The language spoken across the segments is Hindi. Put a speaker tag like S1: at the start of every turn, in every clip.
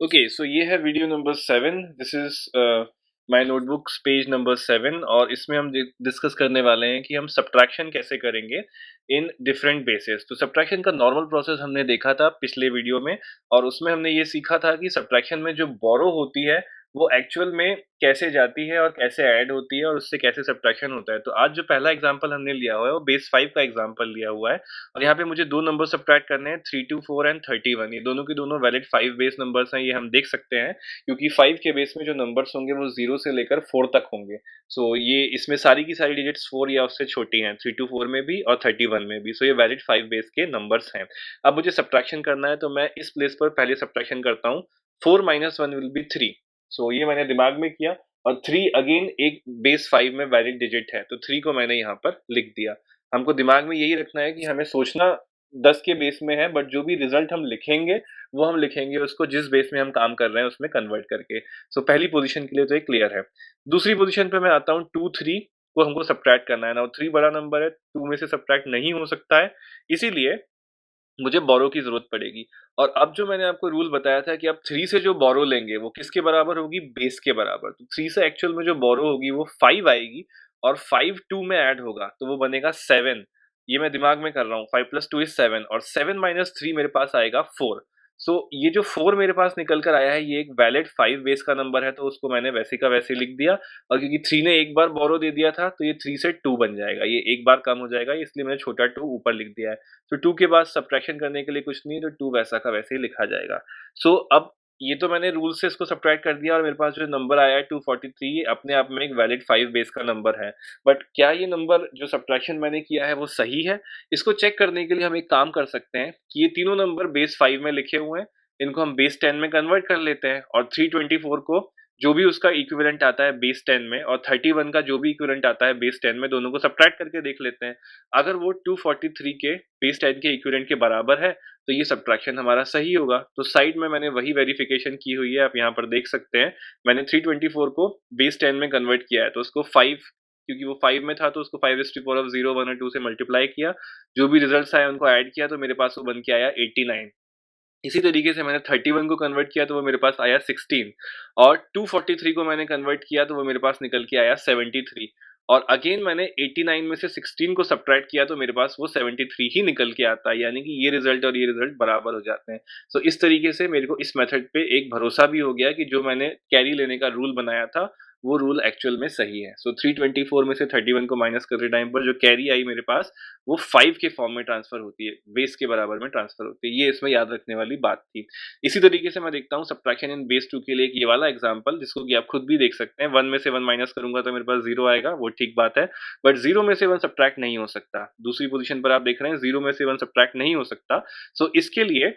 S1: ओके, सो ये है video number 7। This is my notebooks page number 7 और इसमें हम डिस्कस करने वाले हैं कि हम सब्ट्रैक्शन कैसे करेंगे इन डिफरेंट बेसिस। तो सब्ट्रैक्शन का नॉर्मल प्रोसेस हमने देखा था पिछले वीडियो में और उसमें हमने ये सीखा था कि सब्ट्रैक्शन में जो बोरो होती है वो एक्चुअल में कैसे जाती है और कैसे ऐड होती है और उससे कैसे सब्ट्रैक्शन होता है। तो आज जो पहला एग्जांपल हमने लिया हुआ है वो बेस 5 का एग्जांपल लिया हुआ है और यहाँ पे मुझे दो नंबर सब्ट्रैक्ट करने हैं, 324 एंड 31। ये दोनों के दोनों वैलिड 5 बेस नंबर्स हैं, ये हम देख सकते हैं क्योंकि 5 के बेस में जो नंबर्स होंगे वो 0 से लेकर 4 तक होंगे। सो ये इसमें सारी की सारी डिजिट्स 4 या उससे छोटी हैं, 324 में भी और 31 में भी। सो ये वैलिड 5 बेस के नंबर्स हैं। अब मुझे सब्ट्रैक्शन करना है तो मैं इस प्लेस पर पहले सब्ट्रैक्शन करता हूँ। 4 माइनस 1 विल बी 3। सो ये मैंने दिमाग में किया और 3 अगेन एक बेस 5 में वैलिड डिजिट है तो 3 को मैंने यहाँ पर लिख दिया। हमको दिमाग में यही रखना है कि हमें सोचना 10 के बेस में है, बट जो भी रिजल्ट हम लिखेंगे वो हम लिखेंगे उसको जिस बेस में हम काम कर रहे हैं उसमें कन्वर्ट करके। सो पहली पोजीशन के लिए तो ये क्लियर है। दूसरी पोजीशन पे मैं आता हूँ, 2 3 को हमको सब्ट्रैक्ट करना है। नाउ 3 बड़ा नंबर है, 2 में से सब्ट्रैक्ट नहीं हो सकता है, इसीलिए मुझे बोरो की जरूरत पड़ेगी। और अब जो मैंने आपको रूल बताया था कि आप 3 से जो बोरो लेंगे वो किसके बराबर होगी, बेस के बराबर। तो 3 से एक्चुअल में जो बोरो होगी वो 5 आएगी और 5 2 में ऐड होगा तो वो बनेगा 7। ये मैं दिमाग में कर रहा हूँ, 5 प्लस 2 इज 7 और 7 माइनस 3 मेरे पास आएगा 4। सो ये जो 4 मेरे पास निकल कर आया है ये एक वैलिड 5 बेस का नंबर है तो उसको मैंने वैसे का वैसे लिख दिया। और क्योंकि 3 ने एक बार बोरो दे दिया था तो ये 3 से 2 बन जाएगा, ये एक बार कम हो जाएगा, इसलिए मैंने छोटा 2 ऊपर लिख दिया है। तो 2 के बाद सब्ट्रैक्शन करने के लिए कुछ नहीं, तो 2 वैसा का वैसे ही लिखा जाएगा। सो अब ये तो मैंने रूल से इसको सब्ट्रैक्ट कर दिया और मेरे पास जो नंबर आया है 243, ये अपने आप में एक वैलिड 5 बेस का नंबर है। बट क्या ये नंबर जो सब्ट्रैक्शन मैंने किया है वो सही है? इसको चेक करने के लिए हम एक काम कर सकते हैं कि ये तीनों नंबर बेस 5 में लिखे हुए हैं, इनको हम बेस 10 में कन्वर्ट कर लेते हैं और 324 को जो भी उसका इक्विवेलेंट आता है बेस 10 में और 31 का जो भी इक्विवेलेंट आता है बेस 10 में, दोनों को सब्ट्रैक्ट करके देख लेते हैं। अगर वो 243 के बेस 10 के इक्विवेलेंट के बराबर है तो ये सब्ट्रैक्शन हमारा सही होगा। तो साइड में मैंने वही वेरिफिकेशन की हुई है, आप यहाँ पर देख सकते हैं। मैंने 324 को बेस 10 में कन्वर्ट किया है तो उसको 5, क्योंकि वो 5 में था तो उसको 5 इज टू पावर ऑफ 0 1 और 2 से मल्टीप्लाई किया, जो भी रिजल्ट्स आए उनको ऐड किया तो मेरे पास वो बन के आया 89। इसी तरीके से मैंने 31 को कन्वर्ट किया तो वो मेरे पास आया 16 और 243 को मैंने कन्वर्ट किया तो वो मेरे पास निकल के आया 73। और अगेन मैंने 89 में से 16 को सब्ट्रैक्ट किया तो मेरे पास वो 73 ही निकल के आता है, यानी कि ये रिजल्ट और ये रिजल्ट बराबर हो जाते हैं। सो इस तरीके से मेरे को इस मेथड पे एक भरोसा भी हो गया कि जो मैंने कैरी लेने का रूल बनाया था वो रूल एक्चुअल में सही है। सो 324 में से 31 को माइनस करते टाइम पर जो कैरी आई मेरे पास वो 5 के फॉर्म में ट्रांसफर होती है, बेस के बराबर में ट्रांसफर होती है। ये इसमें याद रखने वाली बात थी। इसी तरीके से मैं देखता हूँ सब्ट्रैक्शन इन बेस 2 के लिए एक ये वाला एग्जांपल, जिसको कि आप खुद भी देख सकते हैं। 1 में से 1 माइनस करूंगा तो मेरे पास 0 आएगा, वो ठीक बात है, बट 0 में से 1 सब्ट्रैक्ट नहीं हो सकता। दूसरी पोजीशन पर आप देख रहे हैं 0 में से 1 सब्ट्रैक्ट नहीं हो सकता। सो इसके लिए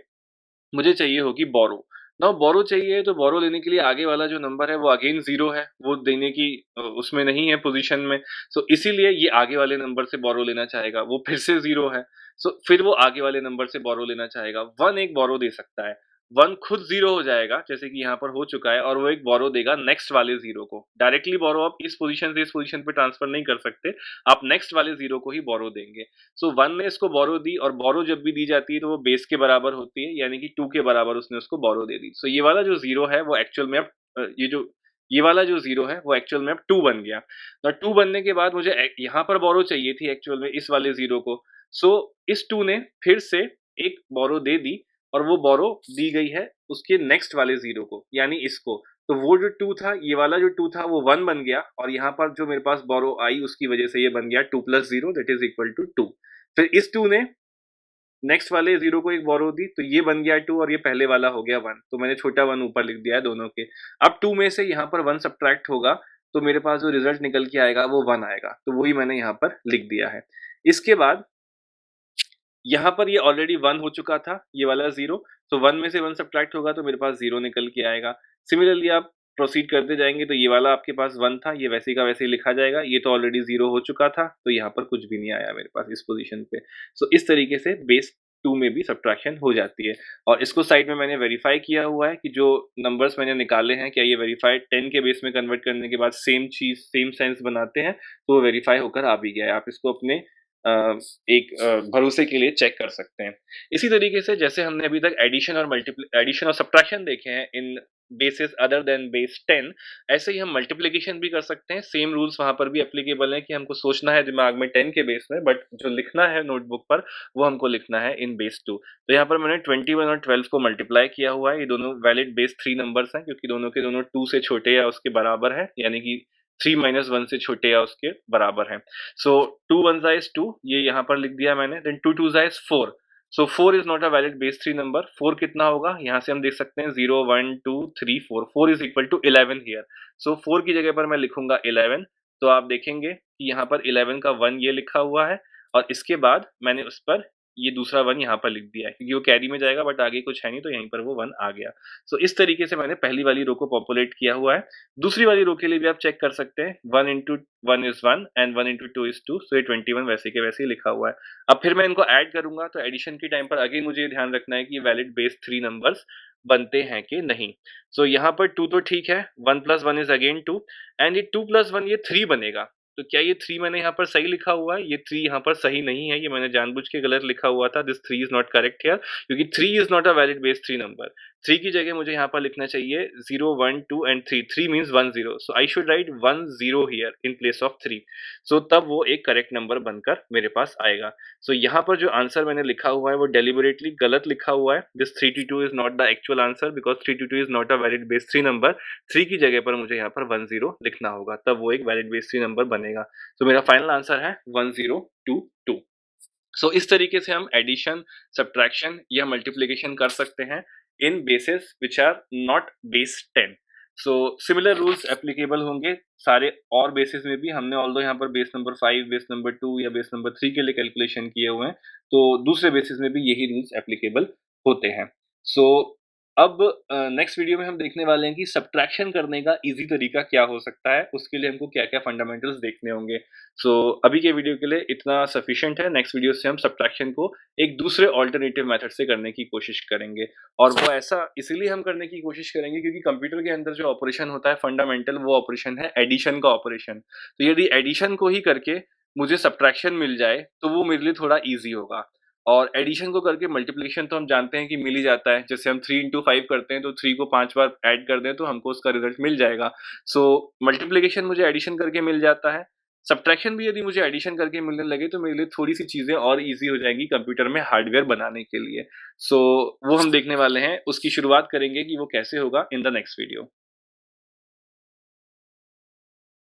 S1: मुझे चाहिए होगी बोरो। नाउ बोरो चाहिए तो बोरो लेने के लिए आगे वाला जो नंबर है वो अगेन 0 है, वो देने की उसमें नहीं है पोजीशन में। सो इसीलिए ये आगे वाले नंबर से बोरो लेना चाहेगा, वो फिर से 0 है। सो फिर वो आगे वाले नंबर से बोरो लेना चाहेगा। 1 एक बोरो दे सकता है, 1 खुद 0 हो जाएगा जैसे कि यहाँ पर हो चुका है और वो एक बोरो देगा नेक्स्ट वाले 0 को। डायरेक्टली बोरो आप इस पोजीशन से इस पोजीशन पे ट्रांसफर नहीं कर सकते, आप नेक्स्ट वाले 0 को ही बोरो देंगे। सो 1 ने इसको बोरो दी और बोरो जब भी दी जाती है तो वो बेस के बराबर होती है, यानी कि 2 के बराबर उसने उसको बोरो दे दी। सो ये वाला जो 0 है वो एक्चुअल में अब ये वाला जो 0 है वो एक्चुअल में अब 2 बन गया। और 2 बनने के बाद मुझे यहाँ पर बोरो चाहिए थी एक्चुअल में इस वाले 0 को। सो इस 2 ने फिर से एक बोरो दे दी और वो बोरो दी गई है उसके नेक्स्ट वाले 0 को, यानी इसको। तो वो जो 2 था, ये वाला जो 2 था वो 1 बन गया और यहाँ पर जो मेरे पास बोरो आई उसकी वजह से ये बन गया 2 plus 0 that is equal to 2। फिर इस 2 ने नेक्स्ट वाले 0 को एक बोरो दी तो ये बन गया 2 और ये पहले वाला हो गया 1, तो मैंने छोटा 1 ऊपर लिख दिया है दोनों के। अब 2 में से यहाँ पर 1 सब्ट्रैक्ट होगा तो मेरे पास जो रिजल्ट निकल के आएगा वो 1 आएगा, तो वही मैंने यहाँ पर लिख दिया है। इसके बाद यहाँ पर ये ऑलरेडी 1 हो चुका था, ये वाला 0, तो 1 में से 1 सब्ट्रैक्ट होगा तो मेरे पास 0 निकल के आएगा। सिमिलरली आप प्रोसीड करते जाएंगे तो ये वाला आपके पास 1 था, ये वैसे का वैसे ही लिखा जाएगा। ये तो ऑलरेडी 0 हो चुका था तो यहाँ पर कुछ भी नहीं आया मेरे पास इस पोजीशन पे। सो इस तरीके से बेस 2 में भी सब्ट्रैक्शन हो जाती है। और इसको साइड में मैंने वेरीफाई किया हुआ है कि जो नंबर्स मैंने निकाले हैं क्या ये वेरीफाइड 10 के बेस में कन्वर्ट करने के बाद सेम चीज सेम सेंस बनाते हैं, तो वो वेरीफाई होकर आ भी गया है। आप इसको अपने भरोसे के लिए चेक कर सकते हैं। इसी तरीके से जैसे हमने अभी तक एडिशन और सब्ट्रैक्शन देखे हैं in basis other than base 10, ऐसे ही हम मल्टीप्लिकेशन भी कर सकते हैं। सेम रूल्स वहाँ पर भी एप्लीकेबल हैं कि हमको सोचना है दिमाग में 10 के बेस में, बट जो लिखना है नोटबुक पर वो हमको लिखना है इन बेस 2। तो यहाँ पर मैंने 21 और 12 को मल्टीप्लाई किया हुआ है। ये दोनों वैलिड बेस 3 नंबर्स हैं क्योंकि दोनों के दोनों 2 से छोटे या उसके बराबर हैं, यानी कि 3 माइनस 1 से छोटे या उसके बराबर हैं। सो 2 1 इज 2, ये यहाँ पर लिख दिया मैंने। Then 2 2 is 4। So 4 is not a valid base 3 number. 4 कितना होगा, यहाँ से हम देख सकते हैं 0 1 2 3 4। 4 इज इक्वल टू 11 हियर। सो 4 की जगह पर मैं लिखूंगा 11। तो आप देखेंगे कि यहाँ पर 11 का 1 ये लिखा हुआ है, और इसके बाद मैंने उस पर ये दूसरा 1 यहाँ पर लिख दिया है क्योंकि वो कैरी में जाएगा, बट आगे कुछ है नहीं तो यहीं पर वो 1 आ गया। सो इस तरीके से मैंने पहली वाली रो को पॉपुलेट किया हुआ है। दूसरी वाली रो के लिए भी आप चेक कर सकते हैं। 1 into 1 is 1 and 1 into 2 is 2। सो ये 21 वैसे के वैसे ही लिखा हुआ है। अब फिर मैं इनको ऐड करूंगा तो एडिशन के टाइम पर अगेन मुझे ये ध्यान रखना है कि वैलिड बेस 3 नंबर्स बनते हैं कि नहीं। सो यहाँ पर 2 तो ठीक है, 1 प्लस 1 इज अगेन 2, एंड ये 2 प्लस 1 ये 3 बनेगा। तो क्या ये 3 मैंने यहाँ पर सही लिखा हुआ है? ये 3 यहाँ पर सही नहीं है, ये मैंने जानबूझ के गलत लिखा हुआ था। This 3 is not correct here, क्योंकि 3 is not a valid base 3 number. 3 की जगह मुझे यहाँ पर लिखना चाहिए 0 1 2 and 3। 3 means 1 0, so I should write 1 0 here in place of 3। सो तब वो एक करेक्ट नंबर बनकर मेरे पास आएगा। सो यहाँ पर जो आंसर मैंने लिखा हुआ है वो डेलिबरेटली गलत लिखा हुआ है। This 322 is not the actual answer because 322 is not a valid base 3 number. 3 की जगह पर मुझे यहाँ पर 1 0 लिखना होगा, तब वो एक वैलिड बेस 3 नंबर बनेगा। तो मेरा फाइनल आंसर है 1022। सो इस तरीके से हम एडिशन, सब्ट्रैक्शन या मल्टीप्लिकेशन कर सकते हैं in bases which are not base 10। So similar rules applicable होंगे सारे और बेसिस में भी। हमने ऑल्दो यहाँ पर बेस नंबर 5, बेस नंबर 2 या बेस नंबर 3 के लिए कैलकुलेशन किए हुए हैं, तो दूसरे बेसिस में भी यही रूल्स एप्लीकेबल होते हैं। सो अब नेक्स्ट वीडियो में हम देखने वाले हैं कि सब्ट्रैक्शन करने का इजी तरीका क्या हो सकता है, उसके लिए हमको क्या-क्या फंडामेंटल्स देखने होंगे। सो अभी के वीडियो के लिए इतना सफिशिएंट है। नेक्स्ट वीडियो से हम सब्ट्रैक्शन को एक दूसरे अल्टरनेटिव मेथड से करने की कोशिश करेंगे, और वो ऐसा इसीलिए हम करने की कोशिश करेंगे क्योंकि कंप्यूटर के अंदर जो ऑपरेशन होता है फंडामेंटल, वो ऑपरेशन है एडिशन का ऑपरेशन। तो यदि एडिशन को ही करके मुझे सब्ट्रैक्शन मिल जाए तो वो मेरे लिए थोड़ा ईज़ी होगा। और एडिशन को करके मल्टीप्लिकेशन तो हम जानते हैं कि मिल ही जाता है। जैसे हम 3 इंटू 5 करते हैं तो 3 को 5 बार ऐड कर दें तो हमको उसका रिजल्ट मिल जाएगा। सो मल्टीप्लिकेशन मुझे एडिशन करके मिल जाता है। सब्ट्रैक्शन भी यदि मुझे एडिशन करके मिलने लगे तो मेरे लिए थोड़ी-सी चीज़ें और ईज़ी हो जाएँगी कंप्यूटर में हार्डवेयर बनाने के लिए। सो वो हम देखने वाले हैं, उसकी शुरुआत करेंगे कि वो कैसे होगा इन द नेक्स्ट वीडियो।